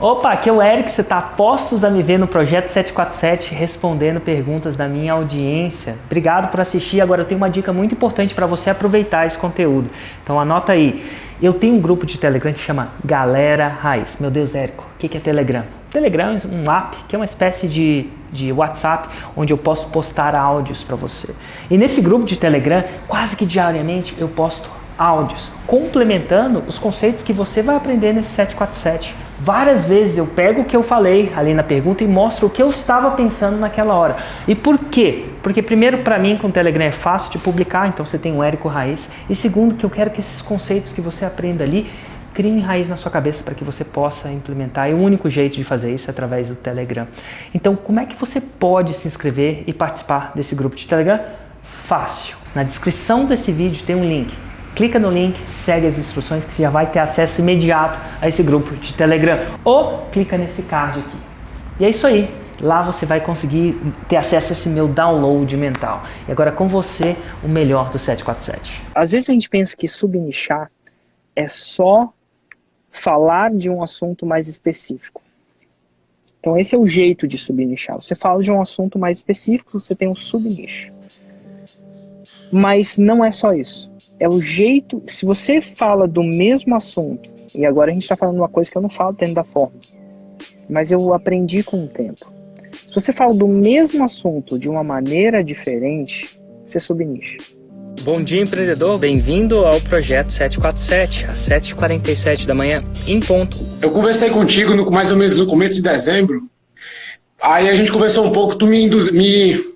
Opa, aqui é o Eric, você está postos a me ver no Projeto 747 respondendo perguntas da minha audiência. Obrigado por assistir. Agora eu tenho uma dica muito importante para você aproveitar esse conteúdo. Então anota aí. Eu tenho um grupo de Telegram que chama Galera Raiz. Meu Deus, Érico, o que é Telegram? Telegram é um app que é uma espécie de WhatsApp onde eu posso postar áudios para você. E nesse grupo de Telegram, quase que diariamente eu posto áudios, complementando os conceitos que você vai aprender nesse 747. Várias vezes eu pego o que eu falei ali na pergunta e mostro o que eu estava pensando naquela hora. E por quê? Porque primeiro, para mim, com o Telegram é fácil de publicar, então você tem o Érico Raiz. E segundo, que eu quero que esses conceitos que você aprenda ali criem raiz na sua cabeça para que você possa implementar. E o único jeito de fazer isso é através do Telegram. Então, como é que você pode se inscrever e participar desse grupo de Telegram? Fácil. Na descrição desse vídeo tem um link. Clica no link, segue as instruções que você já vai ter acesso imediato a esse grupo de Telegram. Ou clica nesse card aqui. E é isso aí. Lá você vai conseguir ter acesso a esse meu download mental. E agora com você, o melhor do 747. Às vezes a gente pensa que subnichar é só falar de um assunto mais específico. Então esse é o jeito de subnichar. Você fala de um assunto mais específico, você tem um subnicho. Mas não é só isso. É o jeito, se você fala do mesmo assunto, e agora a gente está falando uma coisa que eu não falo dentro da forma, mas eu aprendi com o tempo. Se você fala do mesmo assunto de uma maneira diferente, você subnicha. Bom dia, empreendedor. Bem-vindo ao Projeto 747, às 7h47 da manhã, em ponto. Eu conversei contigo mais ou menos no começo de dezembro, aí a gente conversou um pouco, tu me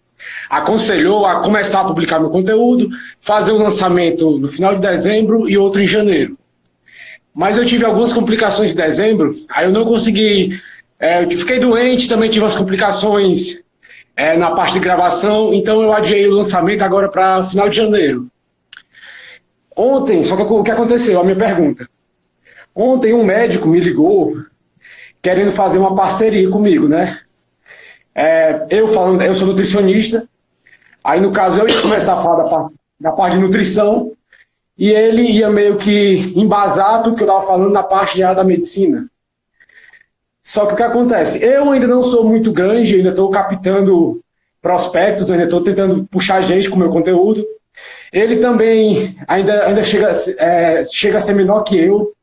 aconselhou a começar a publicar meu conteúdo, fazer um lançamento no final de dezembro e outro em janeiro. Mas eu tive algumas complicações em dezembro, aí eu não consegui, eu fiquei doente, também tive umas complicações na parte de gravação, então eu adiei o lançamento agora para final de janeiro. Ontem, só que o que aconteceu? A minha pergunta. Ontem um médico me ligou querendo fazer uma parceria comigo, né? Eu sou nutricionista, aí no caso eu ia começar a falar da parte de nutrição e ele ia meio que embasar tudo que eu estava falando na parte já da medicina. Só que o que acontece? Eu ainda não sou muito grande, ainda estou captando prospectos, ainda estou tentando puxar gente com o meu conteúdo. Ele também ainda chega a ser menor que eu.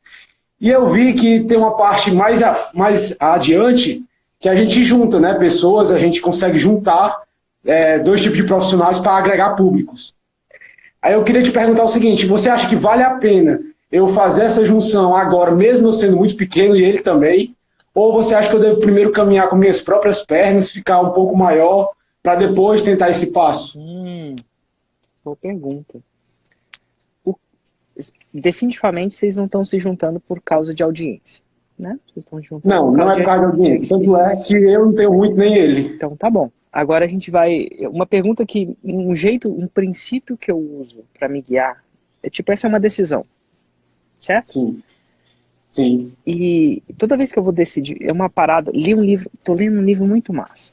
E eu vi que tem uma parte mais adiante que a gente junta, né, pessoas, a gente consegue juntar dois tipos de profissionais para agregar públicos. Aí eu queria te perguntar o seguinte, você acha que vale a pena eu fazer essa junção agora, mesmo eu sendo muito pequeno e ele também, ou você acha que eu devo primeiro caminhar com minhas próprias pernas, ficar um pouco maior, para depois tentar esse passo? Boa pergunta. Definitivamente vocês não estão se juntando por causa de audiência, né? Vocês estão juntando Não é por causa de audiência, tanto é que eu não tenho muito nem ele. Então tá bom. Agora a gente vai... Uma pergunta que, um princípio que eu uso para me guiar, essa é uma decisão, certo? Sim. E toda vez que eu vou decidir, é uma parada, tô lendo um livro muito massa.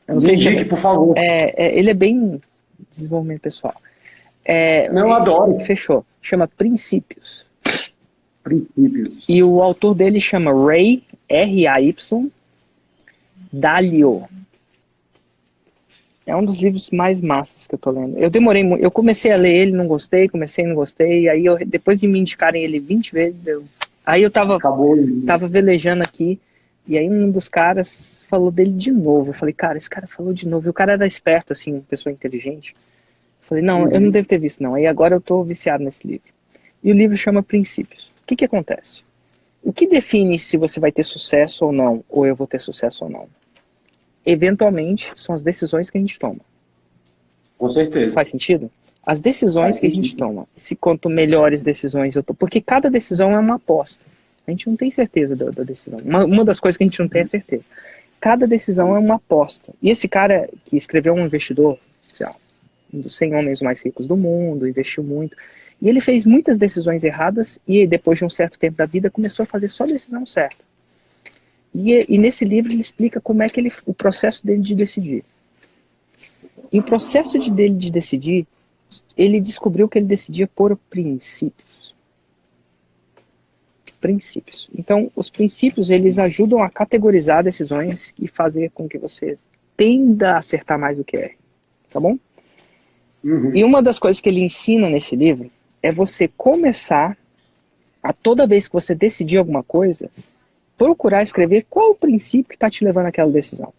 Eu não sei Indique, por favor. Ele é bem desenvolvimento pessoal. Eu adoro. Fechou. Chama Princípios. Princípios. E o autor dele chama Ray, R-A-Y, Dalio. É um dos livros mais massas que eu tô lendo. Eu comecei a ler ele, não gostei, aí depois de me indicarem ele 20 vezes, aí eu tava velejando aqui, e aí um dos caras falou dele de novo. Eu falei, cara, esse cara falou de novo. E o cara era esperto, assim, uma pessoa inteligente. Eu falei, não, eu não devo ter visto, não. Aí agora eu tô viciado nesse livro. E o livro chama Princípios. O que acontece? O que define se você vai ter sucesso ou não, ou eu vou ter sucesso ou não? Eventualmente, são as decisões que a gente toma. Com certeza. Faz sentido? As decisões que a gente toma. Quanto melhores decisões eu tomo. Porque cada decisão é uma aposta. A gente não tem certeza da decisão. Uma das coisas que a gente não tem é certeza. Cada decisão é uma aposta. E esse cara que escreveu Um Investidor, sei lá, um dos 100 homens mais ricos do mundo, investiu muito. E ele fez muitas decisões erradas e depois de um certo tempo da vida começou a fazer só a decisão certa. E nesse livro ele explica como é que o processo dele de decidir. E o processo dele de decidir, ele descobriu que ele decidia por princípios. princípios. Então, os princípios, eles ajudam a categorizar decisões e fazer com que você tenda a acertar mais do que erre. Tá bom? E uma das coisas que ele ensina nesse livro é você começar a, toda vez que você decidir alguma coisa, procurar escrever qual o princípio que está te levando àquela decisão.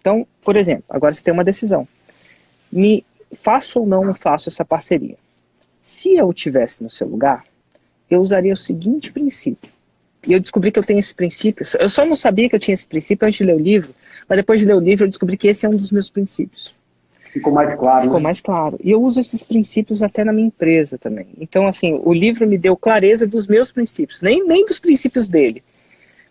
Então, por exemplo, agora você tem uma decisão. Faço ou não faço essa parceria? Se eu estivesse no seu lugar, eu usaria o seguinte princípio. E eu descobri que eu tenho esse princípio. Eu só não sabia que eu tinha esse princípio antes de ler o livro, mas depois de ler o livro eu descobri que esse é um dos meus princípios. Ficou mais claro. Ficou mais claro. E eu uso esses princípios até na minha empresa também. Então, assim, o livro me deu clareza dos meus princípios, nem dos princípios dele.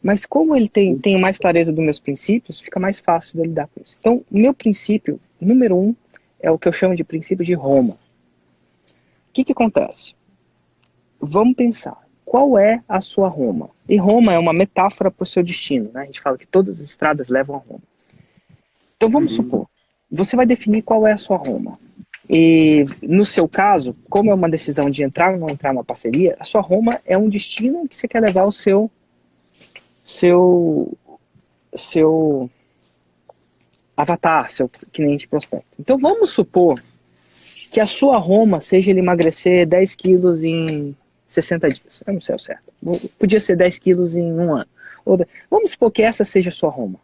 Mas como ele tem mais clareza dos meus princípios, fica mais fácil de eu lidar com isso. Então, o meu princípio, número 1, é o que eu chamo de princípio de Roma. O que acontece? Vamos pensar. Qual é a sua Roma? E Roma é uma metáfora para o seu destino, né? A gente fala que todas as estradas levam a Roma. Então, vamos supor. Você vai definir qual é a sua Roma. E, no seu caso, como é uma decisão de entrar ou não entrar numa parceria, a sua Roma é um destino que você quer levar o seu avatar, seu cliente prospecto. Então, vamos supor que a sua Roma seja ele emagrecer 10 quilos em 60 dias. Eu não sei o certo. Podia ser 10 quilos em um ano. Vamos supor que essa seja a sua Roma.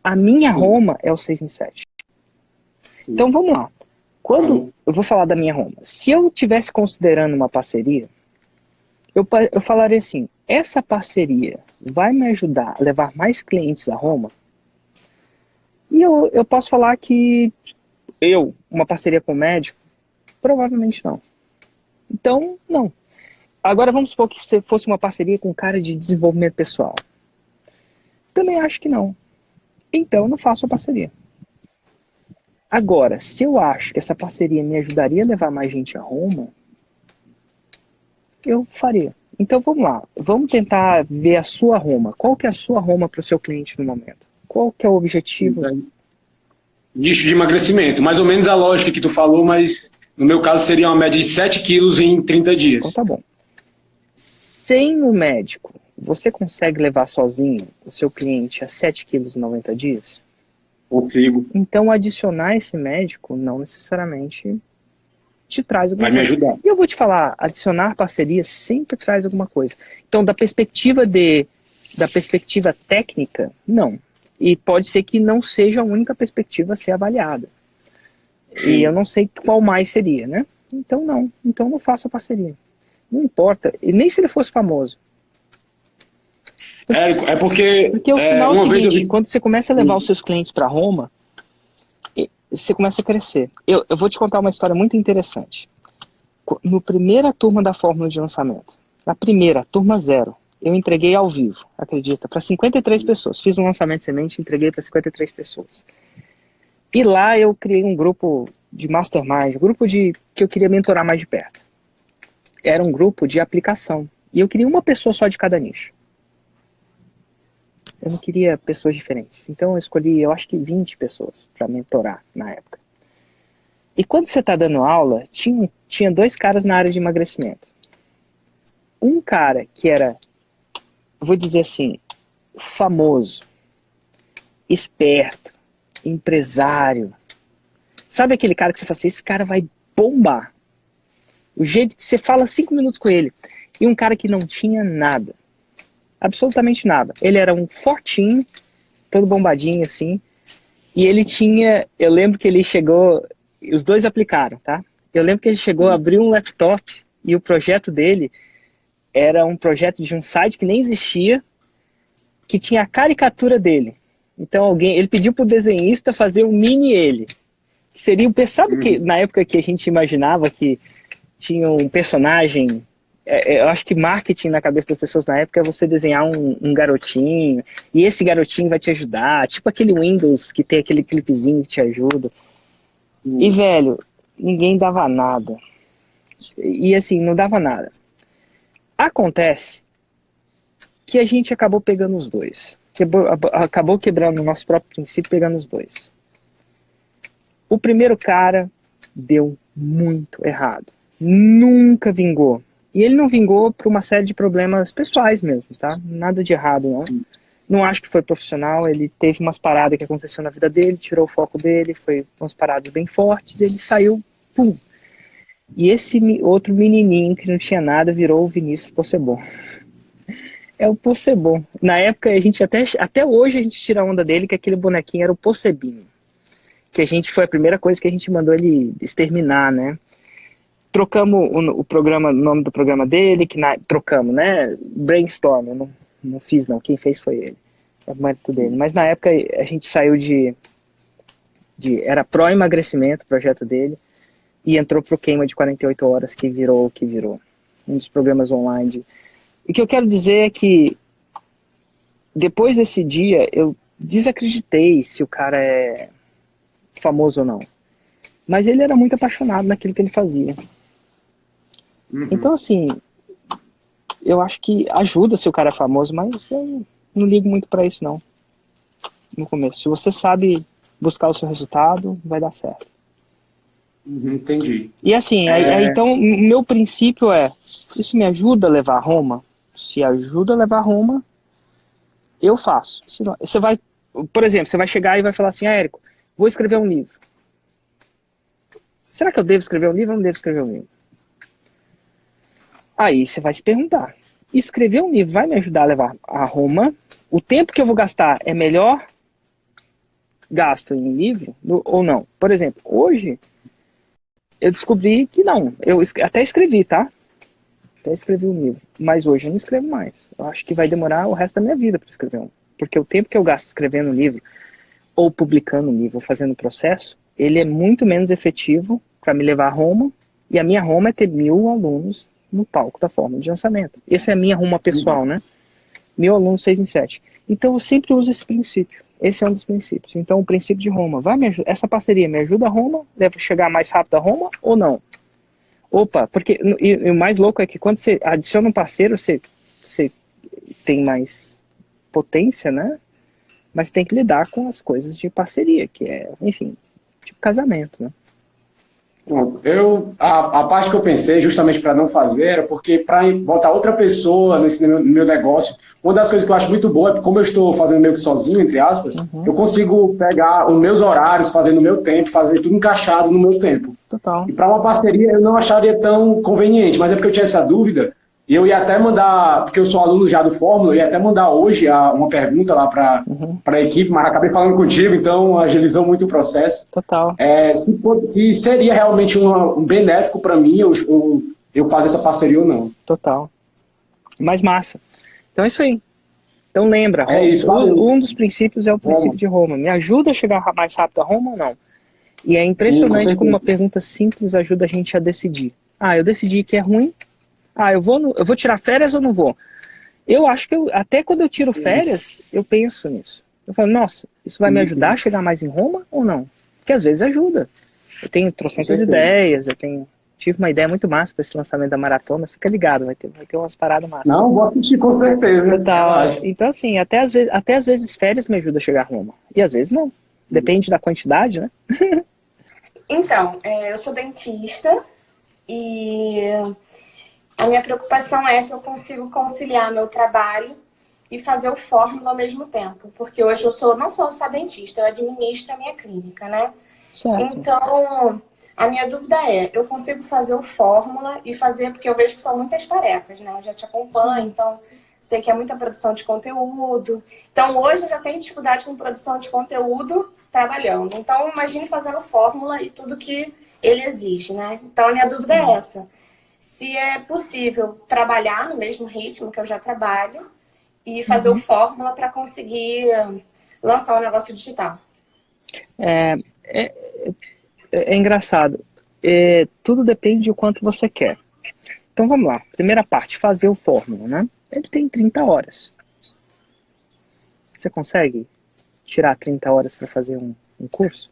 A minha Roma é o 6 em 7. Então, vamos lá. Quando eu vou falar da minha Roma, se eu estivesse considerando uma parceria, eu falaria assim, essa parceria vai me ajudar a levar mais clientes a Roma? E eu posso falar que uma parceria com o médico, provavelmente não. Então, não. Agora vamos supor que você fosse uma parceria com um cara de desenvolvimento pessoal. Também acho que não. Então, não faço a parceria. Agora, se eu acho que essa parceria me ajudaria a levar mais gente a Roma, eu faria. Então vamos lá, vamos tentar ver a sua Roma. Qual que é a sua Roma para o seu cliente no momento? Qual que é o objetivo? Nicho de emagrecimento, mais ou menos a lógica que tu falou, mas no meu caso seria uma média de 7 quilos em 30 dias. Então tá bom. Sem o médico, você consegue levar sozinho o seu cliente a 7 quilos em 90 dias? Consigo. Então adicionar esse médico não necessariamente te traz alguma coisa. Vai me ajudar. E eu vou te falar, adicionar parcerias sempre traz alguma coisa. Então, da perspectiva técnica, não. E pode ser que não seja a única perspectiva a ser avaliada. Sim. E eu não sei qual mais seria, né? Então, não. Então, não faço a parceria. Não importa. E nem se ele fosse famoso. Porque o final é o seguinte, quando você começa a levar os seus clientes para Roma, você começa a crescer. Eu vou te contar uma história muito interessante. No primeira turma da Fórmula de lançamento, na primeira, turma 0, eu entreguei ao vivo, acredita, para 53 pessoas. Fiz um lançamento de semente e entreguei para 53 pessoas. E lá eu criei um grupo de mastermind, que eu queria mentorar mais de perto. Era um grupo de aplicação. E eu queria uma pessoa só de cada nicho. Eu não queria pessoas diferentes. Então eu escolhi, eu acho que 20 pessoas para mentorar na época. E quando você está dando aula, tinha 2 caras na área de emagrecimento. Um cara que era, vou dizer assim, famoso, esperto, empresário. Sabe aquele cara que você fala assim, esse cara vai bombar. O jeito que você fala 5 minutos com ele. E um cara que não tinha nada. Absolutamente nada. Ele era um fortinho, todo bombadinho assim, e ele tinha, eu lembro que ele chegou, os dois aplicaram, tá? Eu lembro que ele chegou a abrir um laptop e o projeto dele era um projeto de um site que nem existia, que tinha a caricatura dele. Então ele pediu pro desenhista fazer um mini ele, que seria, sabe que na época que a gente imaginava que tinha um personagem, eu acho que marketing na cabeça das pessoas na época é você desenhar um garotinho, e esse garotinho vai te ajudar, tipo aquele Windows que tem aquele clipezinho que te ajuda. E, velho, ninguém dava nada. E assim, não dava nada. Acontece que a gente acabou pegando os dois. Acabou quebrando o nosso próprio princípio, pegando os dois. O primeiro cara deu muito errado. Nunca vingou. E ele não vingou por uma série de problemas pessoais mesmo, tá? Nada de errado, não. Não acho que foi profissional, ele teve umas paradas que aconteceu na vida dele, tirou o foco dele, foi umas paradas bem fortes, ele saiu, pum. E esse outro menininho que não tinha nada virou o Vinícius Possebon. É o Possebon. Na época, a gente até hoje a gente tira a onda dele, que aquele bonequinho era o Possebinho. Que foi a primeira coisa que a gente mandou ele exterminar, né? Trocamos o programa, o nome do programa dele, trocamos, né? Brainstorm, eu não fiz não, quem fez foi ele. É o mérito dele. Mas na época a gente saiu era pró-emagrecimento, o projeto dele, e entrou pro queima de 48 horas, que virou o que virou. Um dos programas online. E o que eu quero dizer é que depois desse dia eu desacreditei se o cara é famoso ou não. Mas ele era muito apaixonado naquilo que ele fazia. Então, assim, eu acho que ajuda se o cara é famoso, mas eu não ligo muito pra isso, não. No começo. Se você sabe buscar o seu resultado, vai dar certo. Entendi. E assim, então, o meu princípio isso me ajuda a levar a Roma? Se ajuda a levar a Roma, eu faço. Senão, você vai, por exemplo, você vai chegar e vai falar assim, Érico, vou escrever um livro. Será que eu devo escrever um livro ou não devo escrever um livro? Aí você vai se perguntar, escrever um livro vai me ajudar a levar a Roma? O tempo que eu vou gastar é melhor gasto em livro ou não? Por exemplo, hoje eu descobri que não. Eu até escrevi, tá? Até escrevi um livro. Mas hoje eu não escrevo mais. Eu acho que vai demorar o resto da minha vida para escrever um. Porque o tempo que eu gasto escrevendo um livro, ou publicando um livro, ou fazendo o processo, ele é muito menos efetivo para me levar a Roma. E a minha Roma é ter 1000 alunos no palco da forma de lançamento. Essa é a minha Roma pessoal, né? 1000 alunos, 6 em 7. Então eu sempre uso esse princípio. Esse é um dos princípios. Então o princípio de Roma. Essa parceria me ajuda a Roma? Deve chegar mais rápido a Roma ou não? Opa, porque o mais louco é que quando você adiciona um parceiro, você tem mais potência, né? Mas tem que lidar com as coisas de parceria, que é, enfim, tipo casamento, né? Bom, a parte que eu pensei justamente para não fazer era porque para botar outra pessoa nesse meu negócio, uma das coisas que eu acho muito boa é que como eu estou fazendo meio que sozinho, entre aspas, eu consigo pegar os meus horários, fazer no meu tempo, fazer tudo encaixado no meu tempo. Total. E para uma parceria eu não acharia tão conveniente, mas é porque eu tinha essa dúvida e eu ia até mandar, porque eu sou aluno já do Fórmula, eu ia até mandar hoje uma pergunta lá para a equipe, mas acabei falando contigo, então agilizou muito o processo. Total. Se seria realmente um benéfico para mim eu fazer essa parceria ou não. Total. Mais massa. Então é isso aí. Então lembra, isso, um dos princípios é o princípio de Roma. Me ajuda a chegar mais rápido a Roma ou não? E é impressionante como uma pergunta simples ajuda a gente a decidir. Eu decidi que é ruim. Eu vou tirar férias ou não vou? Eu acho que até quando eu tiro férias, eu penso nisso. Eu falo, nossa, isso vai me ajudar a chegar mais em Roma ou não? Porque às vezes ajuda. Eu tenho trocentas ideias, tive uma ideia muito massa para esse lançamento da maratona. Fica ligado, vai ter umas paradas massas. Não, vou assistir com certeza. Então assim, até às vezes férias me ajudam a chegar a Roma. E às vezes não. Depende da quantidade, né? Então, eu sou dentista e a minha preocupação é se eu consigo conciliar meu trabalho e fazer o Fórmula ao mesmo tempo. Porque hoje eu não sou só dentista, eu administro a minha clínica, né? Certo. Então, a minha dúvida eu consigo fazer o Fórmula e fazer, porque eu vejo que são muitas tarefas, né? Eu já te acompanho, então sei que é muita produção de conteúdo. Então, hoje eu já tenho dificuldade com produção de conteúdo trabalhando. Então, imagine fazendo Fórmula e tudo que ele exige, né? Então, a minha dúvida é essa. Se é possível trabalhar no mesmo ritmo que eu já trabalho e fazer o Fórmula para conseguir lançar um negócio digital. É engraçado. Tudo depende do quanto você quer. Então vamos lá. Primeira parte, fazer o Fórmula, né? Ele tem 30 horas. Você consegue tirar 30 horas para fazer um curso?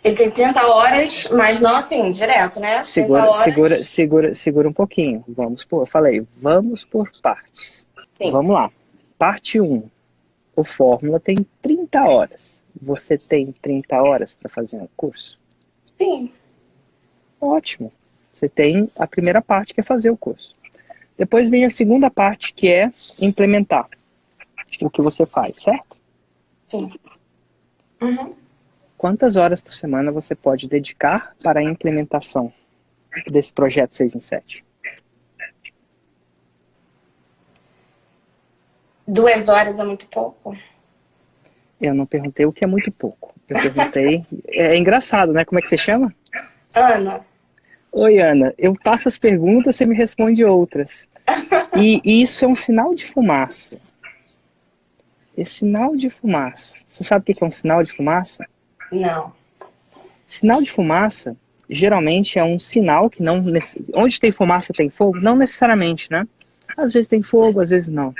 Ele tem 30 horas, mas não assim, direto, né? Segura um pouquinho. Eu falei, vamos por partes. Sim. Vamos lá. Parte 1. O Fórmula tem 30 horas. Você tem 30 horas para fazer um curso? Sim. Ótimo. Você tem a primeira parte, que é fazer o curso. Depois vem a segunda parte, que é implementar o que você faz, certo? Sim. Uhum. Quantas horas por semana você pode dedicar para a implementação desse projeto 6 em 7? 2 horas é muito pouco? Eu não perguntei o que é muito pouco. Eu perguntei... É engraçado, né? Como é que você chama? Ana, Oi, Ana. Eu faço as perguntas, você me responde outras. E isso é um sinal de fumaça. Esse sinal de fumaça. Você sabe o que é um sinal de fumaça? não. Sinal de fumaça, geralmente é um sinal que não... Onde tem fumaça tem fogo? Não necessariamente, né? Às vezes tem fogo, às vezes não.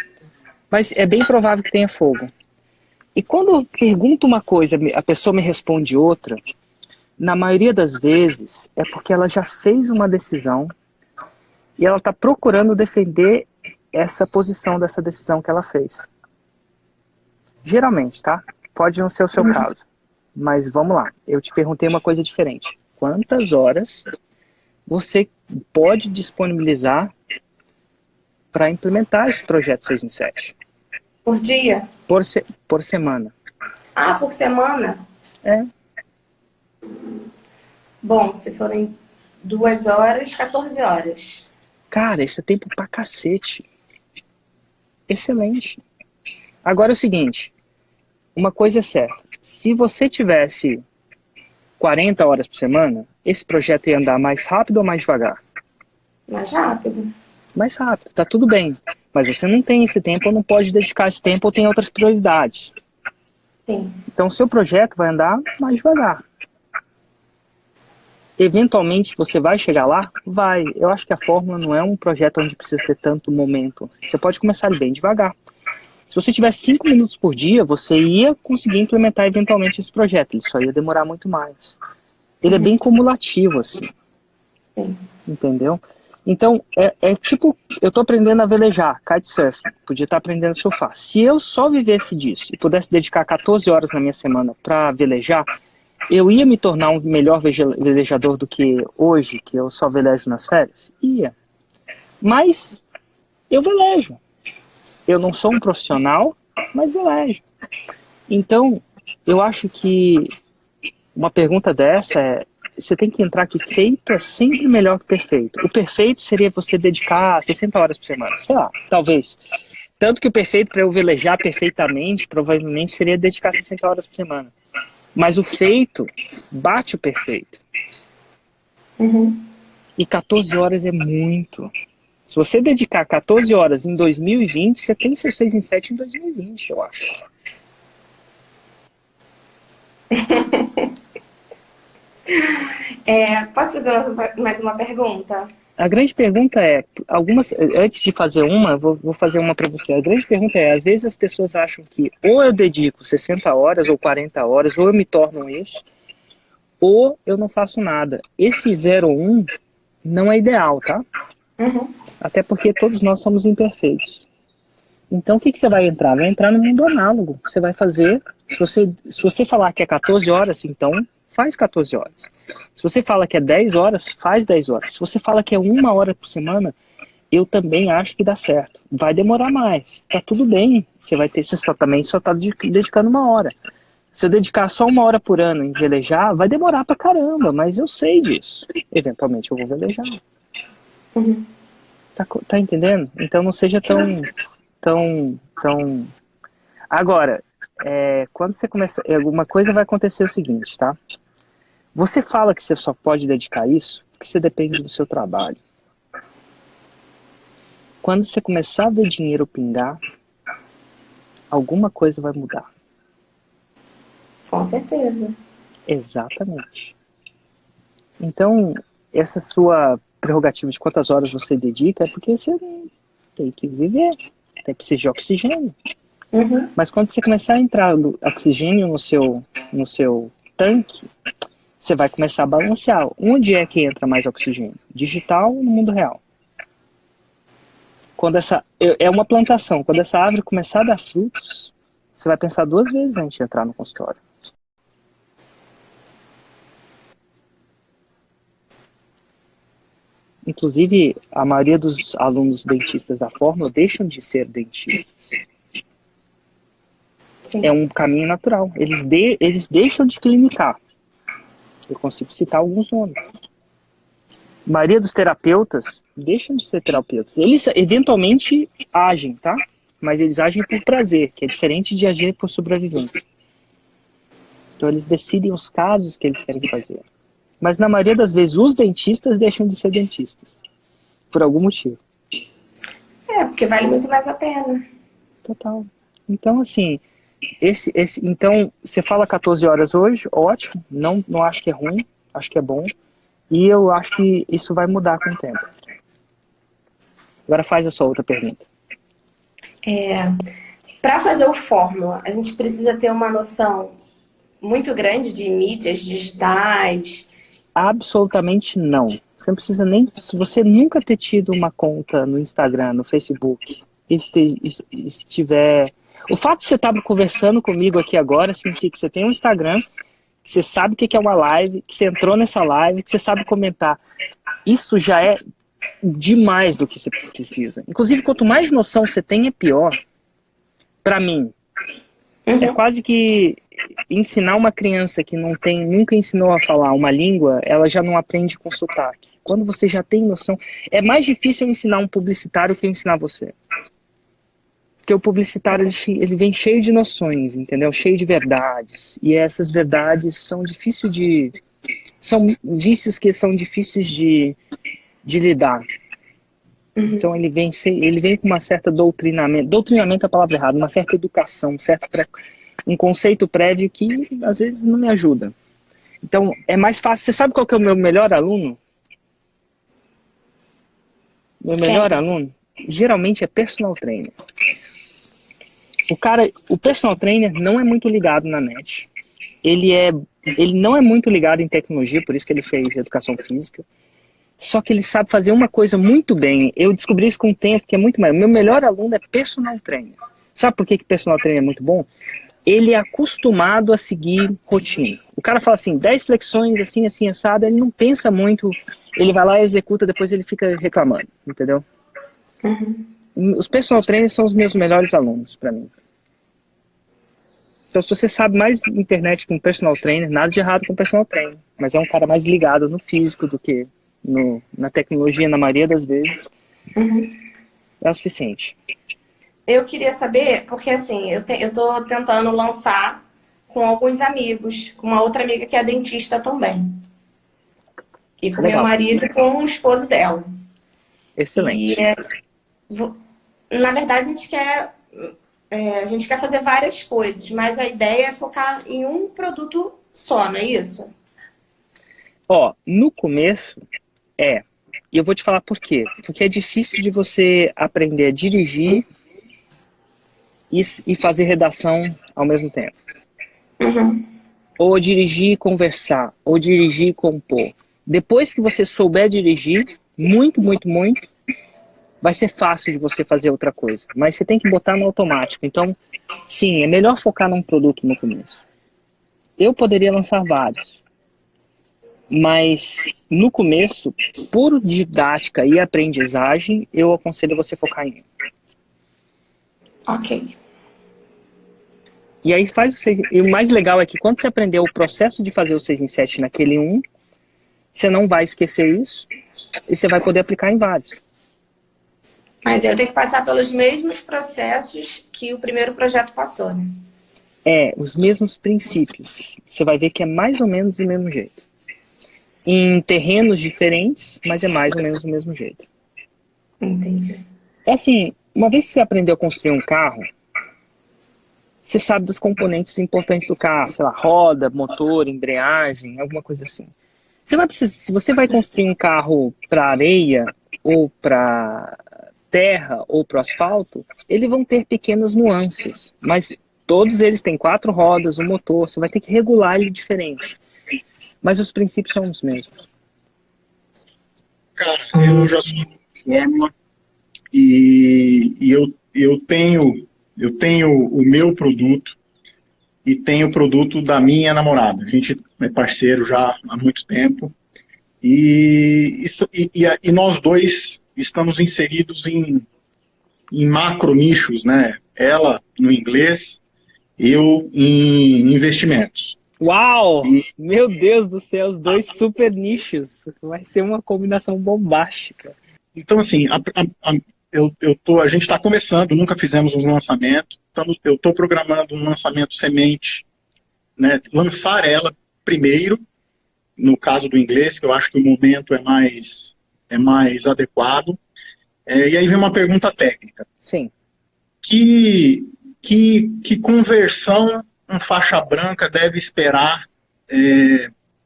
Mas é bem provável que tenha fogo. E quando eu pergunto uma coisa, a pessoa me responde outra, na maioria das vezes é porque ela já fez uma decisão e ela está procurando defender essa posição dessa decisão que ela fez. Geralmente, tá? Pode não ser o seu caso. Mas vamos lá, eu te perguntei uma coisa diferente. Quantas horas você pode disponibilizar para implementar esse projeto 6 em 7? Por dia? Por semana. Ah, por semana? É. Bom, se forem 2 horas, 14 horas. Cara, esse é tempo pra cacete. Excelente. Agora é o seguinte, uma coisa é certa. Se você tivesse 40 horas por semana, esse projeto ia andar mais rápido ou mais devagar? Mais rápido. Mais rápido, tá tudo bem. Mas você não tem esse tempo ou não pode dedicar esse tempo ou tem outras prioridades. Sim. Então o seu projeto vai andar mais devagar. Eventualmente você vai chegar lá? Vai. Eu acho que a Fórmula não é um projeto onde precisa ter tanto momento. Você pode começar bem devagar. Se você tivesse 5 minutos por dia, você ia conseguir implementar eventualmente esse projeto. Ele só ia demorar muito mais. Ele é bem cumulativo, assim. Sim. Entendeu? Então, é tipo, eu estou aprendendo a velejar, kitesurf. Podia estar aprendendo a surfar. Se eu só vivesse disso e pudesse dedicar 14 horas na minha semana para velejar, eu ia me tornar um melhor velejador do que hoje, que eu só velejo nas férias? Ia. Mas eu velejo. Eu não sou um profissional, mas velejo. Então, eu acho que uma pergunta dessa é, você tem que entrar que feito é sempre melhor que perfeito. O perfeito seria você dedicar 60 horas por semana, sei lá, talvez. Tanto que o perfeito para eu velejar perfeitamente, provavelmente seria dedicar 60 horas por semana. Mas o feito bate o perfeito. Uhum. E 14 horas é muito. Se você dedicar 14 horas em 2020, você tem seu 6 em 7 em 2020, eu acho. Posso fazer mais uma pergunta? A grande pergunta é, antes de fazer uma, vou fazer uma para você. A grande pergunta é, às vezes as pessoas acham que ou eu dedico 60 horas ou 40 horas, ou eu me torno isso, ou eu não faço nada. Esse 0-1 não é ideal, tá? Uhum. Até porque todos nós somos imperfeitos. Então o que você vai entrar? Vai entrar no mundo análogo. Você vai fazer, se você falar que é 14 horas, então faz 14 horas. Se você fala que é 10 horas, faz 10 horas. Se você fala que é 1 hora por semana, eu também acho que dá certo. Vai demorar mais. Tá tudo bem. Você também só está dedicando 1 hora. Se eu dedicar só 1 hora por ano em velejar, vai demorar pra caramba, mas eu sei disso. Eventualmente eu vou velejar. Uhum. Tá entendendo? Então não seja tão... Agora, quando você começa... Alguma coisa vai acontecer o seguinte, tá? Você fala que você só pode dedicar isso porque você depende do seu trabalho. Quando você começar a ver dinheiro pingar, alguma coisa vai mudar. Com certeza. Exatamente. Então, essa sua prerrogativa de quantas horas você dedica é porque você tem que viver, precisa de oxigênio. Uhum. Mas quando você começar a entrar oxigênio no seu tanque, você vai começar a balancear. Onde é que entra mais oxigênio? Digital ou no mundo real? Quando é uma plantação. Quando essa árvore começar a dar frutos, você vai pensar 2 vezes antes de entrar no consultório. Inclusive, a maioria dos alunos dentistas da Fórmula deixam de ser dentistas. Sim. É um caminho natural. Eles deixam de clinicar. Eu consigo citar alguns nomes. A maioria dos terapeutas deixam de ser terapeutas. Eles eventualmente agem, tá? Mas eles agem por prazer, que é diferente de agir por sobrevivência. Então eles decidem os casos que eles querem fazer. Mas na maioria das vezes os dentistas deixam de ser dentistas. Por algum motivo. Porque vale muito mais a pena. Total. Então, assim, então, você fala 14 horas hoje, ótimo. Não acho que é ruim, acho que é bom. E eu acho que isso vai mudar com o tempo. Agora faz a sua outra pergunta. Para fazer o Fórmula, a gente precisa ter uma noção muito grande de mídias digitais. Absolutamente não. Você não precisa nem... Se você nunca ter tido uma conta no Instagram, no Facebook, estiver... O fato de você estar conversando comigo aqui agora significa que você tem um Instagram, que você sabe o que é uma live, que você entrou nessa live, que você sabe comentar. Isso já é demais do que você precisa. Inclusive, quanto mais noção você tem, é pior. Para mim. É quase que ensinar uma criança que nunca ensinou a falar uma língua, ela já não aprende com sotaque. Quando você já tem noção... É mais difícil ensinar um publicitário que eu ensinar você. Porque o publicitário, ele vem cheio de noções, entendeu? Cheio de verdades. E essas verdades são difíceis de... São vícios que são difíceis de lidar. Então ele vem com uma certa doutrinamento. Doutrinamento é a palavra errada. Uma certa educação, um conceito prévio que às vezes não me ajuda. Então é mais fácil. Você sabe qual que é o meu melhor aluno? Meu melhor aluno? Geralmente é personal trainer. O personal trainer não é muito ligado na net. Ele não é muito ligado em tecnologia, por isso que ele fez educação física. Só que ele sabe fazer uma coisa muito bem. Eu descobri isso com o tempo, que é muito mais. Meu melhor aluno é personal trainer. Sabe por que personal trainer é muito bom? Ele é acostumado a seguir rotina. O cara fala assim, 10 flexões, assim, assim, assado, ele não pensa muito, ele vai lá e executa, depois ele fica reclamando, entendeu? Os personal trainers são os meus melhores alunos, para mim. Então, se você sabe mais internet que um personal trainer, nada de errado com um personal trainer, mas é um cara mais ligado no físico do que na tecnologia, na maioria das vezes, é o suficiente. Eu queria saber, porque assim, eu tô tentando lançar com alguns amigos, com uma outra amiga que é dentista também. E com meu marido e com o esposo dela. Excelente. Na verdade, a gente quer fazer várias coisas, mas a ideia é focar em um produto só, não é isso? No começo, e eu vou te falar por quê. Porque é difícil de você aprender a dirigir e fazer redação ao mesmo tempo. Ou dirigir e conversar, ou dirigir e compor. Depois que você souber dirigir, muito, muito, muito, vai ser fácil de você fazer outra coisa. Mas você tem que botar no automático. Então, sim, é melhor focar num produto no começo. Eu poderia lançar vários. Mas, no começo, por didática e aprendizagem, eu aconselho você focar em um. Ok. E aí e o mais legal é que quando você aprender o processo de fazer o 6 em 7 naquele um, você não vai esquecer isso e você vai poder aplicar em vários. Mas eu tenho que passar pelos mesmos processos que o primeiro projeto passou, né? Os mesmos princípios. Você vai ver que é mais ou menos do mesmo jeito. Em terrenos diferentes, mas é mais ou menos do mesmo jeito. Entendi. Assim, uma vez que você aprendeu a construir um carro, você sabe dos componentes importantes do carro, sei lá, roda, motor, embreagem, alguma coisa assim. Se você vai construir um carro para areia, ou para terra, ou para asfalto, eles vão ter pequenas nuances, mas todos eles têm 4 rodas, um motor, você vai ter que regular ele diferente. Mas os princípios são os mesmos. Cara, eu já sou Fórmula e eu tenho o meu produto e tenho o produto da minha namorada. A gente é parceiro já há muito tempo E nós dois estamos inseridos em macro nichos, né? Ela no inglês, eu em investimentos. Uau! Meu Deus do céu, os dois super nichos. Vai ser uma combinação bombástica. Então, assim, a gente está começando, nunca fizemos um lançamento. Eu estou programando um lançamento semente, né? Lançar ela primeiro, no caso do inglês, que eu acho que o momento é mais adequado. E aí vem uma pergunta técnica. Sim. Que conversão um faixa branca deve esperar?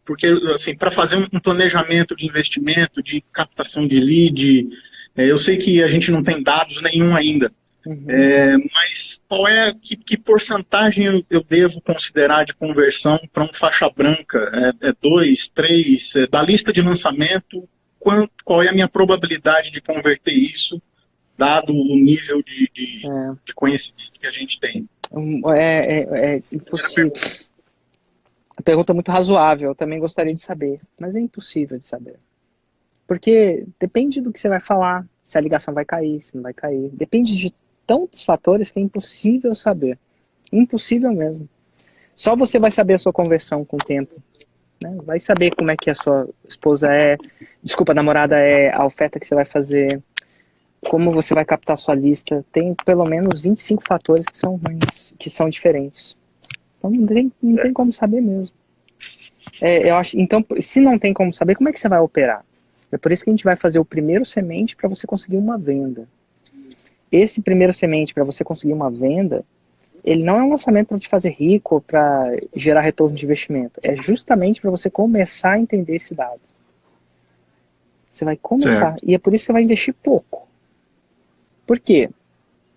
Porque, assim, para fazer um planejamento de investimento, de captação de lead, eu sei que a gente não tem dados nenhum ainda, mas que porcentagem eu devo considerar de conversão para um faixa branca? 2, 3, da lista de lançamento, qual é a minha probabilidade de converter isso, dado o nível de conhecimento que a gente tem? É impossível. A pergunta é muito razoável, eu também gostaria de saber, mas é impossível de saber. Porque depende do que você vai falar, se a ligação vai cair, se não vai cair. Depende de tantos fatores que é impossível saber. Impossível mesmo. Só você vai saber a sua conversão com o tempo. Né? Vai saber como é que a sua esposa namorada é, a oferta que você vai fazer, como você vai captar a sua lista. Tem pelo menos 25 fatores que são ruins, que são diferentes. Então não tem como saber mesmo. Eu acho, então, se não tem como saber, como é que você vai operar? É por isso que a gente vai fazer o primeiro semente para você conseguir uma venda. Esse primeiro semente para você conseguir uma venda, ele não é um lançamento para te fazer rico ou para gerar retorno de investimento. É justamente para você começar a entender esse dado. Você vai começar. Certo. E é por isso que você vai investir pouco. Por quê?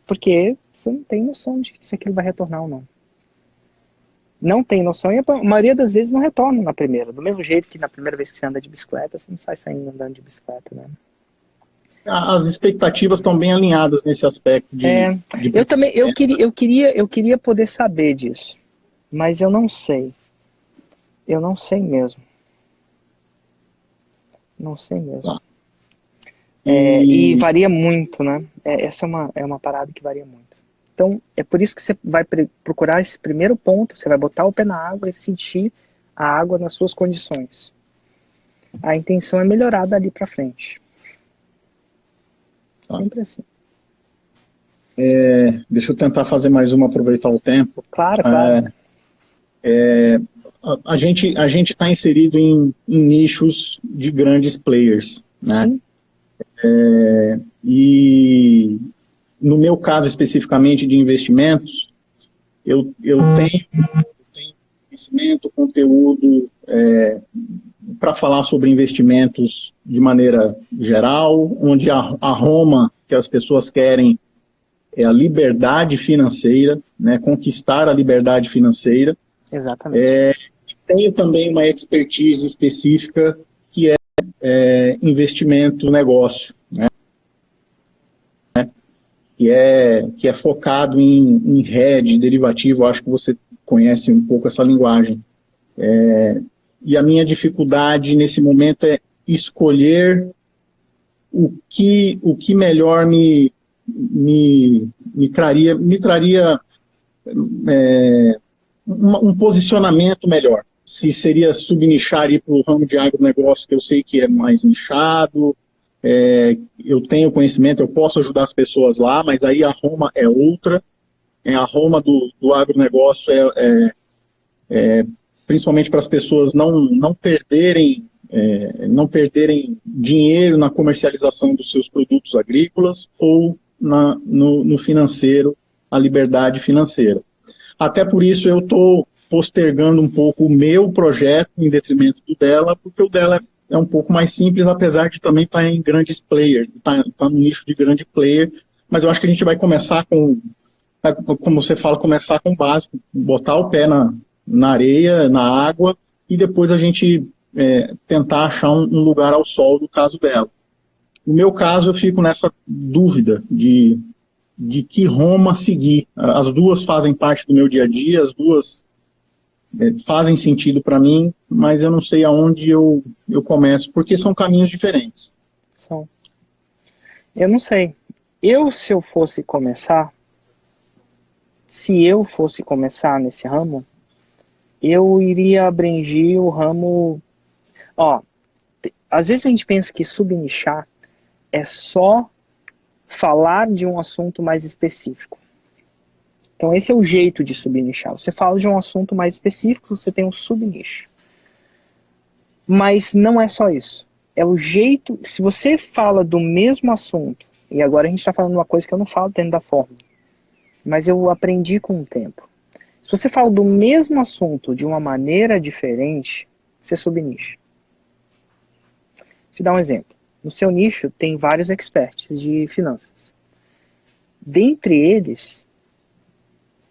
Porque você não tem noção de se aquilo vai retornar ou não. Não tem noção e a maioria das vezes não retorna na primeira. Do mesmo jeito que na primeira vez que você anda de bicicleta, você não sai saindo andando de bicicleta, né? As expectativas estão bem alinhadas nesse aspecto eu também eu queria poder saber disso, mas eu não sei. Eu não sei mesmo. Não sei mesmo. E varia muito, né? Essa é uma parada que varia muito. Então, é por isso que você vai procurar esse primeiro ponto, você vai botar o pé na água e sentir a água nas suas condições. A intenção é melhorar dali para frente. Sempre assim. Deixa eu tentar fazer mais uma, aproveitar o tempo. Claro. A gente está inserido em nichos de grandes players, né? Sim. E no meu caso especificamente de investimentos, eu tenho conhecimento, conteúdo para falar sobre investimentos de maneira geral, onde a Roma que as pessoas querem é a liberdade financeira, né, conquistar a liberdade financeira. Exatamente. Tenho também uma expertise específica que é investimento negócio, né, que é focado em hedge, derivativo. Acho que você conhece um pouco essa linguagem. E a minha dificuldade nesse momento é escolher o que melhor me traria um posicionamento melhor. Se seria subnichar para o ramo de agronegócio, que eu sei que é mais nichado, eu tenho conhecimento, eu posso ajudar as pessoas lá, mas aí a Roma é outra. A Roma do agronegócio principalmente para as pessoas não perderem dinheiro na comercialização dos seus produtos agrícolas ou no financeiro, a liberdade financeira. Até por isso eu estou postergando um pouco o meu projeto em detrimento do dela, porque o dela é um pouco mais simples, apesar de também estar em grandes players, está no nicho de grande player, mas eu acho que a gente vai começar como você fala, começar com o básico, botar o pé na areia, na água, e depois a gente tentar achar um lugar ao sol no caso dela. No meu caso, eu fico nessa dúvida de que Roma seguir. As duas fazem parte do meu dia a dia, as duas fazem sentido para mim, mas eu não sei aonde eu começo, porque são caminhos diferentes. São. Eu não sei. Se eu fosse começar nesse ramo, eu iria abranger o ramo. Ó, às vezes a gente pensa que subnichar é só falar de um assunto mais específico. Então esse é o jeito de subnichar. Você fala de um assunto mais específico, você tem um subnicho. Mas não é só isso. É o jeito. Se você fala do mesmo assunto, e agora a gente está falando de uma coisa que eu não falo dentro da fórmula, mas eu aprendi com o tempo. Se você fala do mesmo assunto de uma maneira diferente, você subnicha. Vou te dar um exemplo. No seu nicho tem vários experts de finanças. Dentre eles,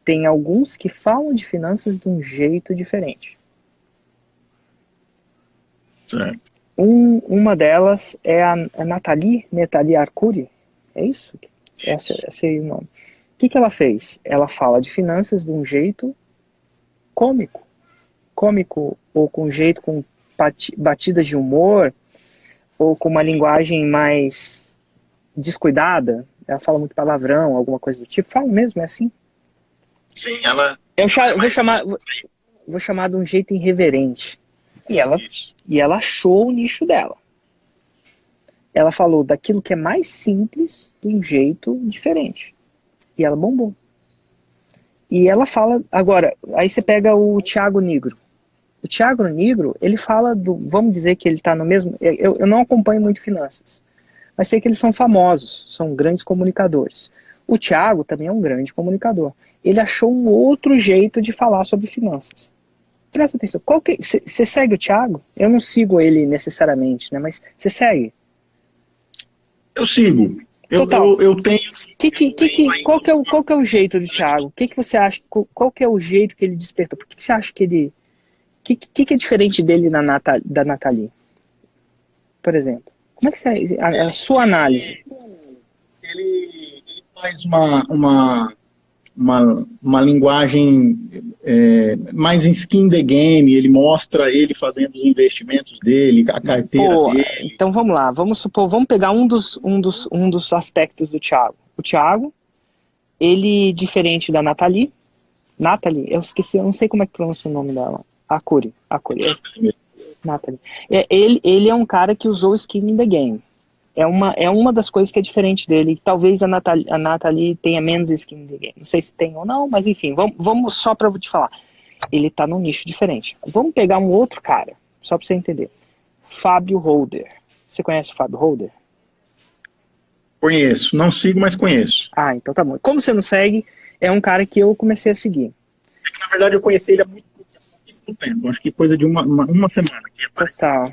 tem alguns que falam de finanças de um jeito diferente. Certo. Uma delas é a Nathalie Arcuri. É isso? Esse é o nome. O que ela fez? Ela fala de finanças de um jeito cômico. Cômico, ou com jeito, com batidas de humor, ou com uma linguagem mais descuidada. Ela fala muito palavrão, alguma coisa do tipo. Fala mesmo, é assim? Sim, ela... Vou chamar de um jeito irreverente. E ela achou o nicho dela. Ela falou daquilo que é mais simples de um jeito diferente. E ela bombou. E ela fala... Agora, aí você pega o Thiago Nigro. O Thiago Nigro, ele fala do... Vamos dizer que ele está no mesmo... Eu não acompanho muito finanças. Mas sei que eles são famosos. São grandes comunicadores. O Thiago também é um grande comunicador. Ele achou um outro jeito de falar sobre finanças. Presta atenção. Você segue o Thiago? Eu não sigo ele necessariamente, né? Mas você segue? Eu sigo. Eu tenho... Qual que é o jeito do Thiago? O que você acha? Qual que é o jeito que ele despertou? Por que você acha que ele... O que é diferente dele da Nathalie? Por exemplo. Como é que você... A sua análise. Ele faz uma linguagem mais em skin the game, ele mostra ele fazendo os investimentos dele, a carteira dele. Então vamos lá, vamos pegar um dos aspectos do Thiago. O Thiago, ele, diferente da Nathalie, eu esqueci, eu não sei como é que pronuncia o nome dela. Arcuri. Nathalie. Ele é um cara que usou skin in the game. É uma das coisas que é diferente dele. Talvez a Nathalie tenha menos skin in the game. Não sei se tem ou não, mas enfim, vamos só para te falar. Ele tá num nicho diferente. Vamos pegar um outro cara, só para você entender. Fábio Holder. Você conhece o Fábio Holder? Conheço. Não sigo, mas conheço. Ah, então tá bom. Como você não segue, é um cara que eu comecei a seguir. É que, na verdade, eu conheci ele há muito tempo. Acho que coisa de uma semana. Total.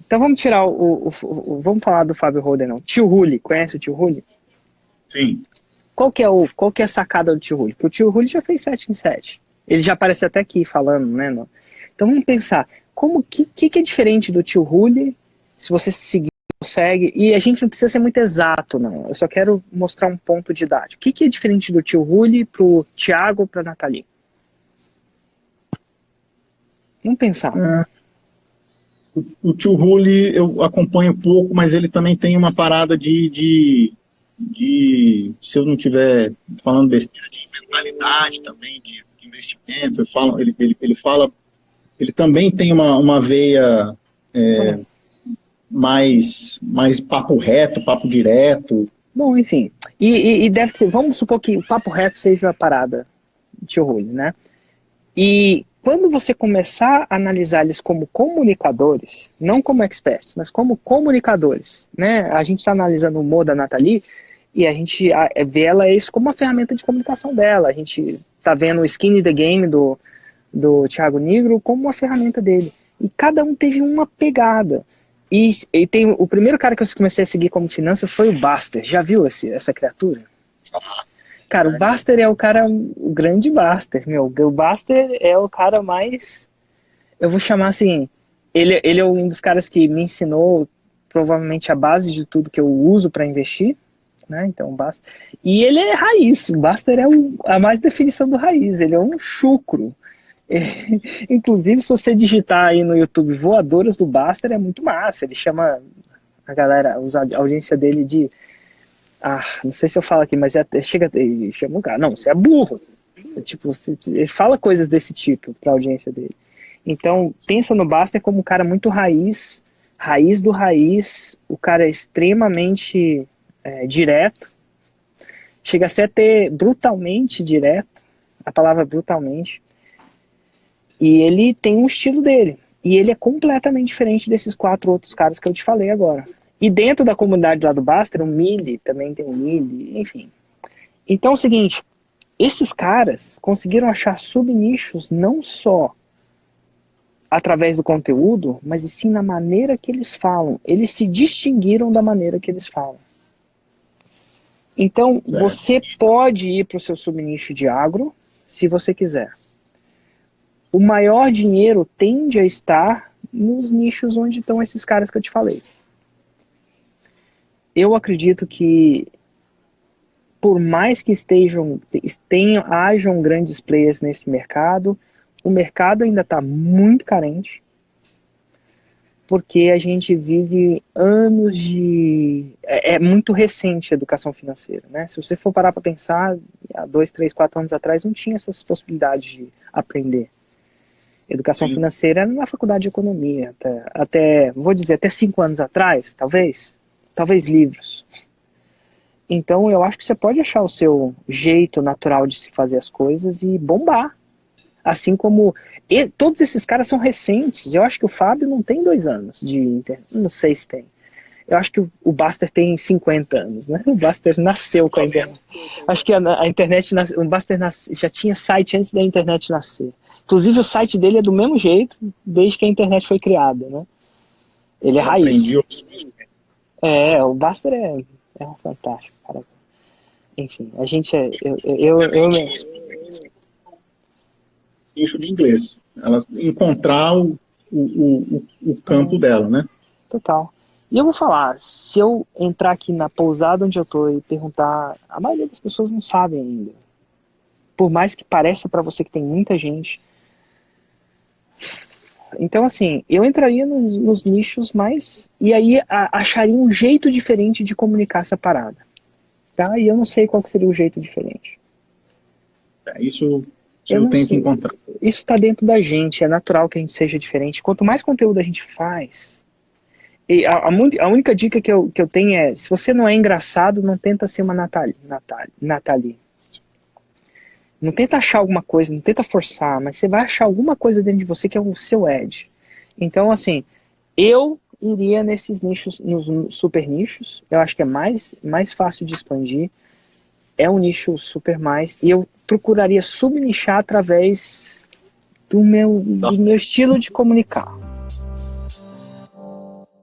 Então vamos tirar vamos falar do Fábio Holder, não. Tio Rulli, conhece o Tio Rulli? Sim. Qual que é a sacada do Tio Rulli? Porque o Tio Rulli já fez 7 em 7. Ele já aparece até aqui falando, né? Então vamos pensar, que é diferente do Tio Rulli, se você seguir, segue, e a gente não precisa ser muito exato, não. Eu só quero mostrar um ponto didático. O que é diferente do Tio Rulli pro Thiago ou pra Nathalie? Vamos pensar. O Tio Rulli eu acompanho pouco, mas ele também tem uma parada de se eu não estiver falando besteira, de mentalidade também, de investimento. Ele também tem uma veia mais papo reto, papo direto. Bom, enfim. E deve ser, vamos supor que o papo reto seja a parada de Tio Rulli, né? E quando você começar a analisar eles como comunicadores, não como experts, mas como comunicadores, né? A gente está analisando o humor da Nathalie e a gente vê ela isso como uma ferramenta de comunicação dela. A gente está vendo o skin in the game do Thiago Nigro como uma ferramenta dele. E cada um teve uma pegada. E tem o primeiro cara que eu comecei a seguir como finanças foi o Baster. Já viu essa criatura? Cara, o Baster é o grande Baster, meu. O Baster é o cara mais... Eu vou chamar assim... Ele é um dos caras que me ensinou provavelmente a base de tudo que eu uso para investir, né? Então, o Baster... E ele é raiz. O Baster é a mais definição do raiz. Ele é um chucro. Inclusive, se você digitar aí no YouTube Voadoras do Baster, é muito massa. Ele chama a galera, a audiência dele de... não sei se eu falo aqui, mas ele chama o cara. Não, você é burro. Tipo, ele fala coisas desse tipo pra audiência dele. Então, pensa no Baster como um cara muito raiz do raiz. O cara é extremamente direto. Chega a ser até brutalmente direto. A palavra brutalmente. E ele tem um estilo dele. E ele é completamente diferente desses 4 outros caras que eu te falei agora. E dentro da comunidade lá do Baster, o Mili, também tem o Mili, enfim. Então é o seguinte, esses caras conseguiram achar subnichos não só através do conteúdo, mas sim na maneira que eles falam. Eles se distinguiram da maneira que eles falam. Então, você pode ir para o seu subnicho de agro, se você quiser. O maior dinheiro tende a estar nos nichos onde estão esses caras que eu te falei. Eu acredito que, por mais que hajam grandes players nesse mercado, o mercado ainda está muito carente, porque a gente vive anos de... É muito recente a educação financeira, né? Se você for parar para pensar, há 2, 3, 4 anos atrás não tinha essas possibilidades de aprender. Educação financeira era na faculdade de economia, vou dizer, até 5 anos atrás, talvez livros. Então eu acho que você pode achar o seu jeito natural de se fazer as coisas e bombar. Assim como todos esses caras são recentes. Eu acho que o Fábio não tem 2 anos de internet, não sei se tem. Eu acho que o Baster tem 50 anos, né? O Baster nasceu com a internet. Acho que a internet, o Baster já tinha site antes da internet nascer. Inclusive o site dele é do mesmo jeito desde que a internet foi criada, né? Ele é raiz. O Baster é um fantástico, cara. Enfim, a gente nicho de inglês. Ela encontrar o campo dela, né? Total. E eu vou falar, se eu entrar aqui na pousada onde eu tô e perguntar, a maioria das pessoas não sabem ainda. Por mais que pareça para você que tem muita gente. Então, assim, eu entraria nos nichos mais... E aí acharia um jeito diferente de comunicar essa parada. Tá? E eu não sei qual que seria o jeito diferente. Isso eu tenho que encontrar. Isso está dentro da gente, é natural que a gente seja diferente. Quanto mais conteúdo a gente faz... E a única dica que eu tenho é, se você não é engraçado, não tenta ser uma Nathalie. Não tenta achar alguma coisa, não tenta forçar, mas você vai achar alguma coisa dentro de você que é o seu edge. Então, assim, eu iria nesses nichos, nos super nichos. Eu acho que é mais fácil de expandir. É um nicho super mais. E eu procuraria subnichar através do meu estilo de comunicar.